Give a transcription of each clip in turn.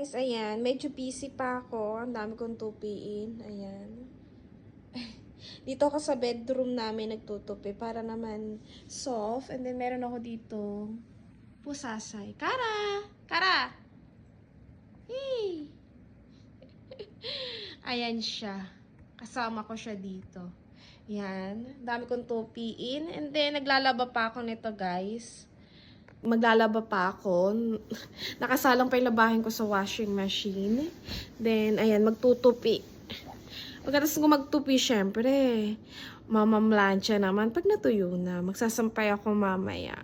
guys, ayan, medyo busy pa ako. Ang dami kong tupiin. Ayan. Dito ako sa bedroom namin nagtutupi para naman soft. And then meron ako dito pusasay. Kara! Kara! Hey! Ayan siya. Kasama ko siya dito. Yan. Dami kong tupiin. And then naglalaba pa ako nito guys. Maglalaba pa ako. Nakasalang pa yung labahin ko sa washing machine. Then, ayan, magtutupi. Pagkatapos ko magtupi, syempre, mamamlansya naman. Pag natuyo na, magsasampay ako mamaya.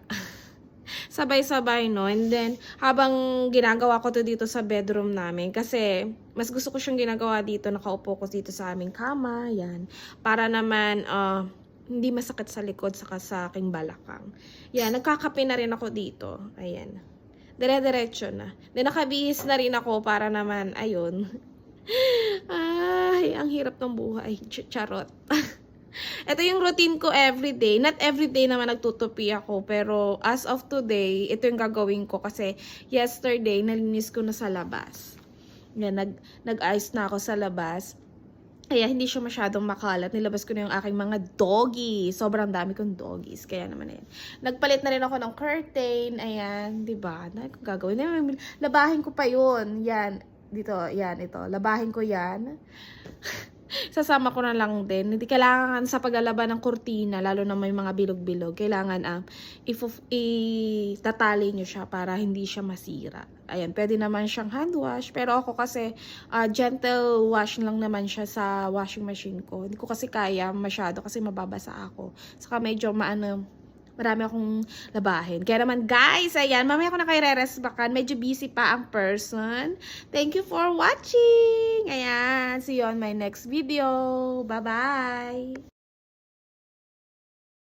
Sabay-sabay, no? And then, habang ginagawa ko to dito sa bedroom namin, kasi mas gusto ko siyang ginagawa dito, nakaupo ko dito sa aming kama, yan. Para naman, hindi masakit sa likod saka sa aking balakang. Yan, nagkakape na rin ako dito. Ayan. Dire-diretso na. Then nakabihis na rin ako para naman, ayun. Ay, ang hirap ng buhay. Charot. Ito yung routine ko everyday. Not everyday naman nagtutupi ako. Pero as of today, ito yung gagawin ko. Kasi yesterday, nalinis ko na sa labas. Yan, nag-ice na ako sa labas. Kaya hindi siya masyadong makalat. Nilabas ko na yung aking mga doggies. Sobrang dami kong doggies. Kaya naman ayan. Nagpalit na rin ako ng curtain. Ayan, diba? Ano kung gagawin? Labahin ko pa yun. Yan. Dito, yan, ito. Labahin ko yan. Sasama ko na lang din. Hindi kailangan sa paglalaba ng kurtina, lalo na may mga bilog-bilog, kailangan itatali nyo siya para hindi siya masira. Ayan, pwede naman siyang hand wash. Pero ako kasi, gentle wash lang naman siya sa washing machine ko. Hindi ko kasi kaya masyado kasi mababasa ako. Saka medyo marami akong labahin. Kaya naman guys, ayan, mamaya ko na kayo re-resbakan. Medyo busy pa ang person. Thank you for watching. Ayan, see you on my next video. Bye-bye.